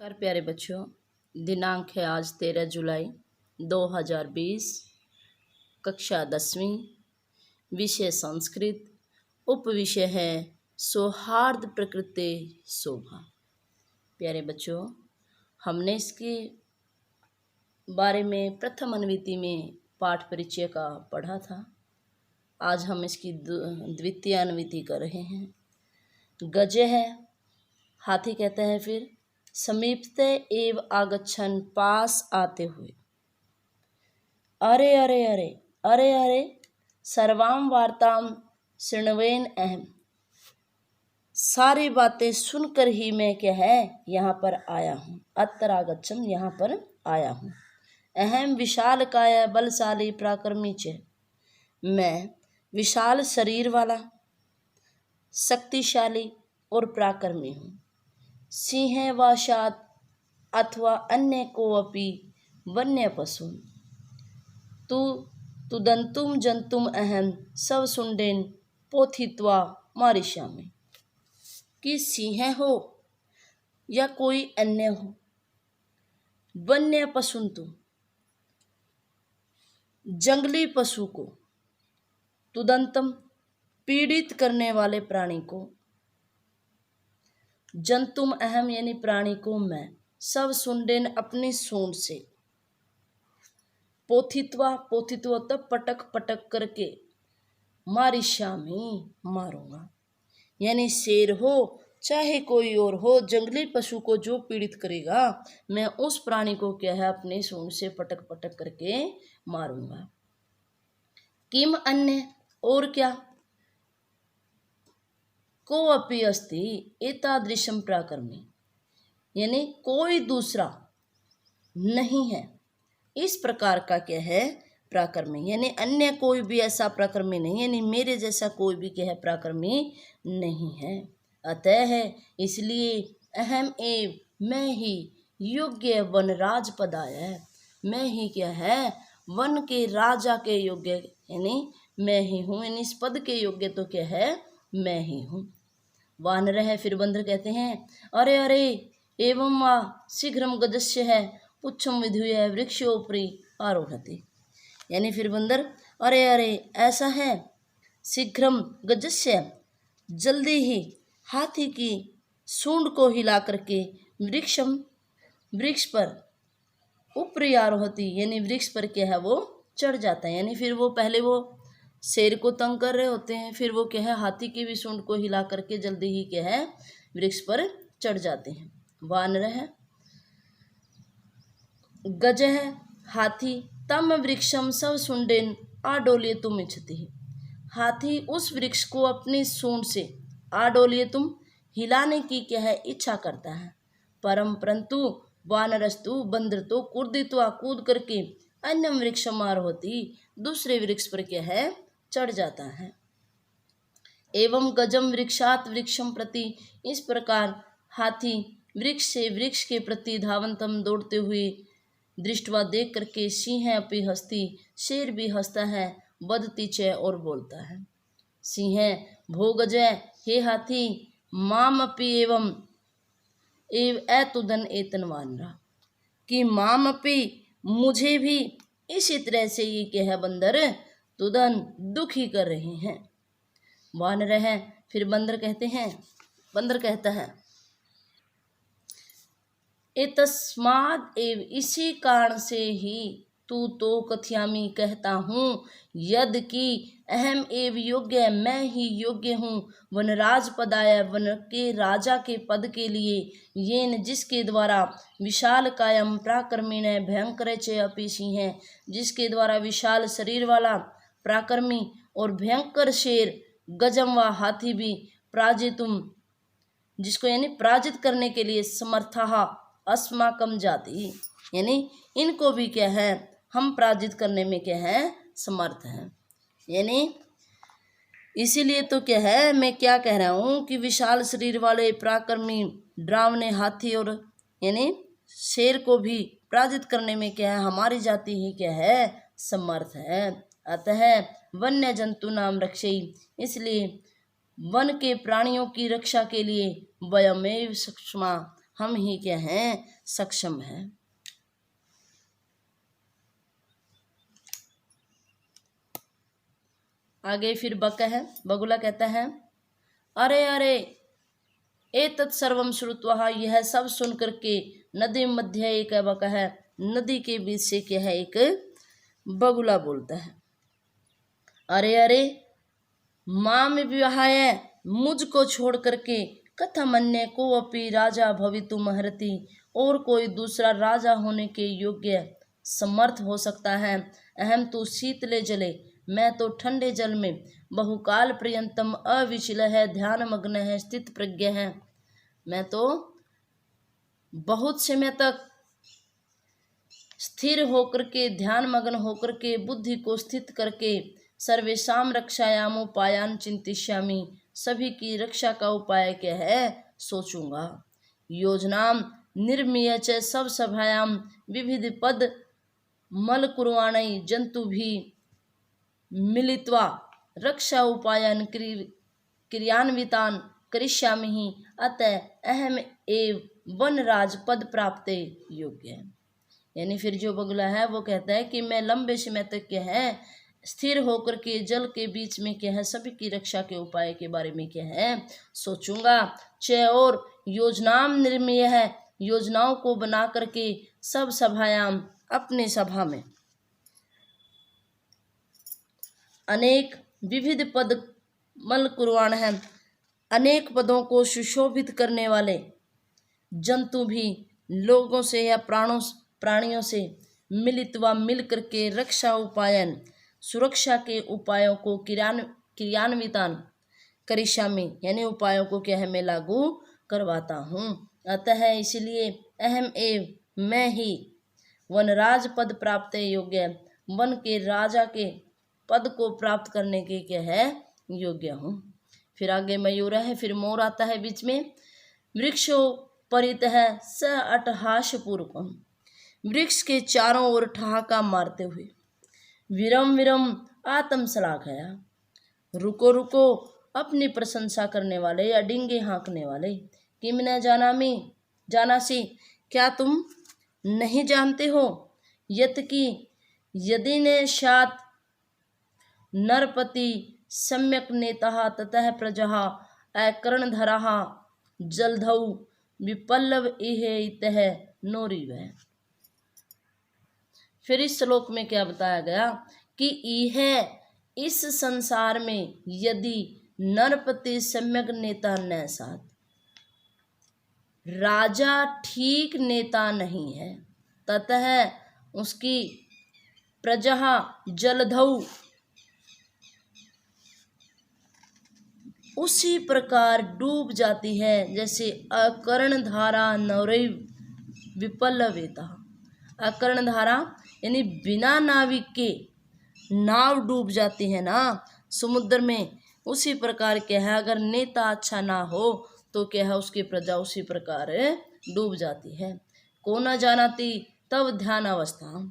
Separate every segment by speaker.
Speaker 1: नमस्कार प्यारे बच्चों, दिनांक है आज 13 जुलाई 2020, कक्षा 10वीं, विषय संस्कृत, उपविषय है सौहार्द प्रकृति शोभा। प्यारे बच्चों, हमने इसके बारे में प्रथम अनुवृत्ति में पाठ परिचय का पढ़ा था। आज हम इसकी द्वितीय अनुवृत्ति कर रहे हैं। गज है, हाथी कहता है फिर समीपते एव आगच्छन, पास आते हुए। अरे अरे अरे अरे अरे सर्वाम वार्ताम शृण्वेन अहम, सारी बातें सुनकर ही मैं क्या है यहाँ पर आया हूँ। अत्र आगच्छम, यहाँ पर आया हूँ। अहम विशाल काया बलशाली पराक्रमी च, मैं विशाल शरीर वाला, शक्तिशाली और पराक्रमी हूँ। सिंह वाशात अथवा अन्य को अपि वन्य पशु, तुदंतुम जंतुम अहम सब सुंडेन पोथित्वा मारिष्यामि। कि सिंह हो या कोई अन्य हो, वन्य पशुंतु जंगली पशु को, तुदंतम पीड़ित करने वाले प्राणी को, जंतुम अहम यानी प्राणी को मैं, सब सुंडेन अपनी सूंड से, पोथित्वा पोथित्व तब पटक पटक करके, मारिष्यामि मारूंगा। यानी शेर हो चाहे कोई और हो, जंगली पशु को जो पीड़ित करेगा मैं उस प्राणी को क्या है अपनी सूंड से पटक पटक करके मारूंगा। किम अन्य और क्या, को अपि अस्ति एतादृशम पराक्रमी, यानी कोई दूसरा नहीं है इस प्रकार का क्या है पराक्रमी, यानी अन्य कोई भी ऐसा पराक्रमी नहीं, यानी मेरे जैसा कोई भी क्या है पराक्रमी नहीं है। अतः है इसलिए अहम एव, मैं ही योग्य वनराज पदाय, मैं ही क्या है वन के राजा के योग्य, यानी मैं ही हूँ, यानी इस पद के योग्य तो क्या है मैं ही हूँ। वानर है, फिर बंदर कहते हैं अरे अरे एवं वा शीघ्रम गजस्य है पुच्छम विधुय वृक्षोपरि आरोहति, यानी फिर बंदर अरे अरे ऐसा है, शीघ्रम गजस्य जल्दी ही हाथी की सूंड को हिला करके वृक्ष पर ऊपरी आरोहति, यानी वृक्ष पर क्या है वो चढ़ जाता है। यानी फिर वो पहले वो शेर को तंग कर रहे होते हैं, फिर वो क्या है हाथी की भी सूंड को हिला करके जल्दी ही क्या है वृक्ष पर चढ़ जाते हैं। वानर है, गज है हाथी, तम वृक्षम सब सुंडेन आडोलिय तुम इच्छति, हाथी उस वृक्ष को अपनी सूंड से आडोलिय तुम हिलाने की क्या है इच्छा करता है। परंतु वानरस्तु बंदर तो कूदित्वा कूद करके अन्य वृक्षम आरोहति, दूसरे वृक्ष पर क्या है चढ़ जाता है। एवं गजम वृक्षात वृक्षम प्रति, इस प्रकार हाथी वृक्ष से वृक्ष के प्रति धावंतम दौड़ते हुए दृष्टवा देख करके, सिंह अपि हस्ती, शेर भी हंसता है, वदति च और बोलता है। सिंह भो गजय, हे हाथी, माम अपि एवं एव एतुदन एतन वानरा, कि माम अपि मुझे भी इसी तरह से ये क्या है बंदर तुदन दुखी कर रहे हैं। वानर है, फिर बंदर कहता है एतस्माद् एव, इसी कारण से ही तू तो कथयामी कहता हूँ, यद कि अहम एव योग्य, मैं ही योग्य हूँ, वनराज पदाय, वन के राजा के पद के लिए, येन जिसके द्वारा, विशाल कायम पराक्रमी ने भयंकर च अपि सिंह, जिसके द्वारा विशाल शरीर वाला पराक्रमी और भयंकर शेर, गजम व हाथी भी, पराजितुम जिसको यानी पराजित करने के लिए, समर्था अस्माकम जाति, यानी इनको भी क्या है हम पराजित करने में क्या है समर्थ हैं। यानी इसीलिए तो क्या है मैं क्या कह रहा हूँ कि विशाल शरीर वाले पराक्रमी डरावने हाथी और यानी शेर को भी पराजित करने में क्या है हमारी जाति ही क्या है समर्थ है। अतः वन्य जंतु नाम रक्षई, इसलिए वन के प्राणियों की रक्षा के लिए वयमेव सक्षमा, हम ही क्या हैं, सक्षम हैं। आगे फिर बक है, बगुला कहता है, अरे अरे एतत् सर्वम श्रुत्वा, यह सब सुन करके, नदी मध्य एक बक है, नदी के बीच से क्या है, एक बगुला बोलता है, अरे अरे माम विहाय, मुझको छोड़ करके, कथमन्य को अपि राजा भवितुमर्हति, और कोई दूसरा राजा होने के योग्य समर्थ हो सकता है। अहम तो शीतले जले, मैं तो ठंडे जल में, बहुकाल पर्यंतम अविचल है, ध्यान मग्न है, स्थित प्रज्ञ है, मैं तो बहुत समय तक स्थिर होकर के, ध्यान मग्न होकर के, बुद्धि को स्थित करके, सर्वेशाम रक्षायाम उपायान चिंतिष्यामि, सभी की रक्षा का उपाय क्या है, सोचूंगा। योजनाम निर्मीय च सब सभायाम, विविध पद मल कुर्वाणै जंतु भी मिलित्वा, रक्षा उपायान क्रियान्वितान करिष्यामि, अतः अहम एव वनराज पद प्राप्त योग्य है। यानी फिर जो बगुला है वो कहता है कि मैं लंबे समय तक क्या है, स्थिर होकर के जल के बीच में क्या है, सभी की रक्षा के उपाय के बारे में क्या है, सोचूंगा। और योजनाम निर्मीय है, योजनाओं को बना करके, सब सभायाम, अपने सभा में, अनेक विविध पद मल कुर्वाण है, अनेक पदों को सुशोभित करने वाले जंतु भी, लोगों से या प्राणियों से मिलित्वा, मिल करके, रक्षा उपायन, सुरक्षा के उपायों को क्रियान्वितान करिष्यामि, यानी उपायों को क्या है, मैं लागू करवाता हूँ। अतः इसलिए अहम एव, मैं ही, वनराज पद प्राप्त योग्य, वन के राजा के पद को प्राप्त करने के क्या है, योग्य हूँ। फिर आगे मयूर है, फिर मोर आता है बीच में। वृक्षो परित है स अट्टहास पूर्वकम, वृक्ष के चारों ओर ठहाका मारते हुए, विरम विरम आत्म सलाखया, रुको रुको अपनी प्रशंसा करने वाले, या डिंगे हाँकने वाले, किम न जानामि जानासी, क्या तुम नहीं जानते हो, यत कि यदि ने शात नरपति सम्यक नेता ततः प्रजा अकर्णधरा जलधौ विपल्लव इहे इतः नोरिव। फिर इस श्लोक में क्या बताया गया कि यह इस संसार में यदि नरपति सम्यक नेता न साथ, राजा ठीक नेता नहीं है, ततः उसकी प्रजा जलधौ, उसी प्रकार डूब जाती है जैसे अकर्णधारा नौरैव विपल्लवेता। अकर्णधारा यानी बिना नाविक के नाव डूब जाती है ना समुद्र में, उसी प्रकार क्या है, अगर नेता अच्छा ना हो तो क्या है, उसकी प्रजा उसी प्रकार डूब जाती है। को न जानाती तब ध्यान अवस्था,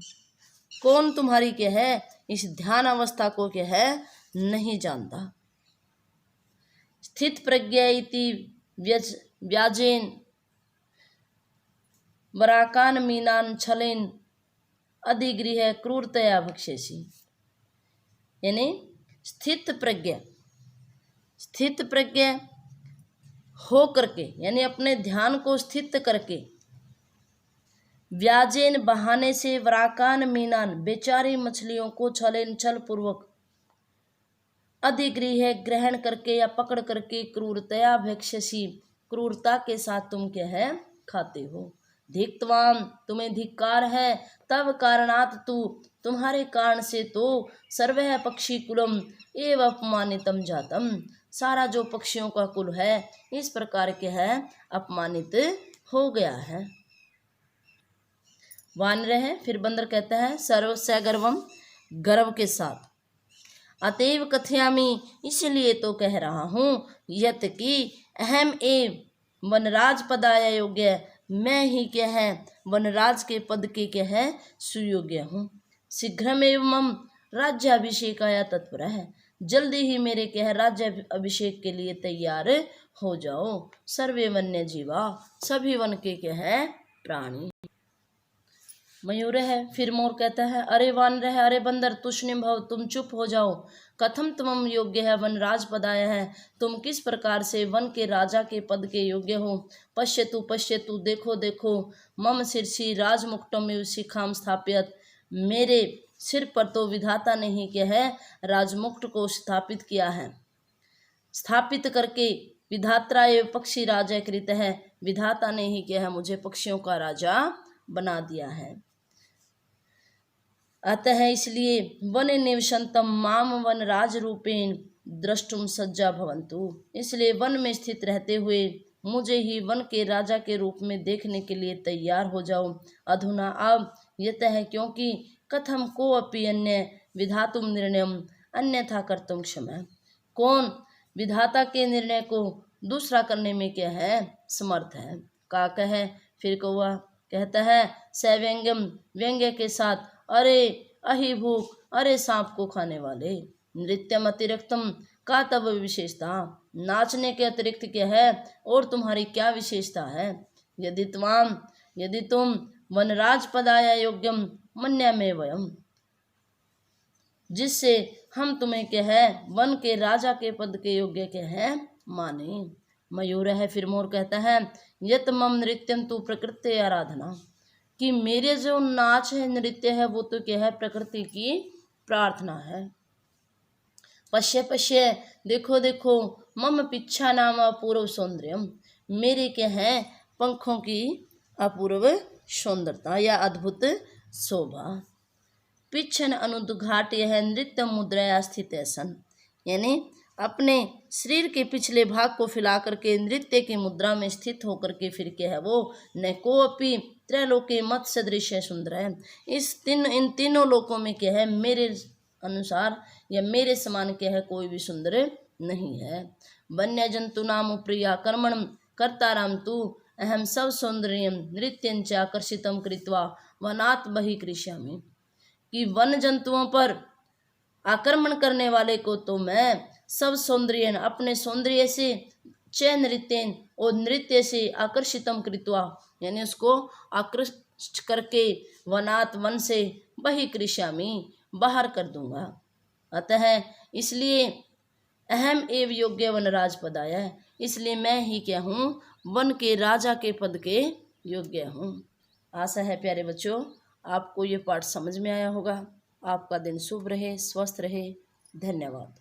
Speaker 1: कौन तुम्हारी क्या है, इस ध्यान अवस्था को क्या है, नहीं जानता। स्थित प्रज्ञा इति व्याजेन वराकान मीनान छलेन अधिगृह क्रूरतया भक्षेसी, यानी स्थित प्रज्ञा हो करके, यानी अपने ध्यान को स्थित करके, व्याजेन बहाने से, वराकान मीनान बेचारी मछलियों को, छलेन छल पूर्वक, अधिगृह ग्रहण करके या पकड़ करके, क्रूरतया भक्षसी क्रूरता के साथ तुम क्या है, खाते हो। धिक्त्वाम तुम्हें धिक्कार है, तब कारणात तू तुम्हारे कारण से तो, सर्वः पक्षी कुलम एव अपमानितम जातम, सारा जो पक्षियों का कुल है इस प्रकार के है अपमानित हो गया है। वानर है, फिर बंदर कहता है, सर्व सगर्वम, गर्व के साथ, अतएव कथयामि, इसलिए तो कह रहा हूँ, यत कि अहम एव वनराज पदाय योग्य, मैं ही क्या है, वनराज के पद के क्या है, सुयोग्य हूँ। शीघ्रमेव मम राज्याभिषेकाय तत्पर है, जल्दी ही मेरे कह राज्य अभिषेक के लिए तैयार हो जाओ। सर्वे वन्य जीवा, सभी वन के कह प्राणी। मयूर है, फिर मोर कहता है, अरे वानर है, अरे बंदर, तुष्णिम भव, तुम चुप हो जाओ। कथम तुम योग्य है वन राज पदाय है, तुम किस प्रकार से वन के राजा के पद के योग्य हो। पश्यतु पश्यतु, देखो देखो, मम शीर्षि राजमुक्टम शिखाम स्थापित, मेरे सिर पर तो विधाता ने ही क्या है राजमुक्ट को स्थापित किया है। स्थापित करके विधात्रा एवं पक्षी राजा कृत है, विधाता ने ही क्या है मुझे पक्षियों का राजा बना दिया है। अतः इसलिए वन निवसंतम माम वन राज रूपेण द्रष्टुम सज्जा भवंतु, इसलिए वन में स्थित रहते हुए मुझे ही वन के राजा के रूप में देखने के लिए तैयार हो जाओ। अधुना अब यतः, क्योंकि कथम को अपि अन्य विधातुम निर्णयम अन्यथा कर्तुम क्षमा, कौन विधाता के निर्णय को दूसरा करने में क्या है समर्थ है। का कहे फिर कौआ कहता है, सव्यंग्यम, व्यंग्य के साथ, अरे अहि भूख, अरे सांप को खाने वाले। नृत्यम अतिरिक्तम, का तब विशेषता, नाचने के अतिरिक्त क्या है और तुम्हारी क्या विशेषता है। यदि तुम वनराज पदाया योग्यम मन्यामे वयम, जिससे हम तुम्हें क्या है वन के राजा के पद के योग्य क्या है माने। मयूर है, फिर मोर कहता है, यत मम नृत्यम तु प्रकृति आराधना, कि मेरे जो नाच है नृत्य है वो तो क्या है प्रकृति की प्रार्थना है। पश्य पश्य, देखो देखो, मम पिच्छा नाम अपूर्व सौंदर्यम, मेरे क्या है पंखों की अपूर्व सौंदर्यता या अद्भुत शोभा। पिच्छन अनुद्घाट यह नृत्य मुद्रा स्थित सन, यानी अपने शरीर के पिछले भाग को फैला करके नृत्य की मुद्रा में स्थित होकर के फिर क्या है वो न को अपि त्रैलोके मत सदृश सुंदर है। इन तीनों लोकों में क्या है मेरे अनुसार या मेरे समान क्या है कोई भी सुंदर नहीं है। वन्य जंतु नाम प्रिया कर्मण कर्ताराम तू अहम सब सौंदर्यम नृत्यंच आकर्षितम कृत्वा वनात् बहि कृष्यामि, कि वन जंतुओं पर आक्रमण करने वाले को तो मैं सब सौंदर्य अपने सौंदर्य से च नृत्यन और नृत्य से आकर्षितम कृत्वा, यानी उसको आकृष्ट करके वनात् वन से बहि कृष्यामि बाहर कर दूंगा। अतः इसलिए अहम एव योग्य वनराज पदाय है, इसलिए मैं ही क्या हूँ वन के राजा के पद के योग्य हूँ। आशा है प्यारे बच्चों आपको ये पाठ समझ में आया होगा। आपका दिन शुभ रहे, स्वस्थ रहे। धन्यवाद।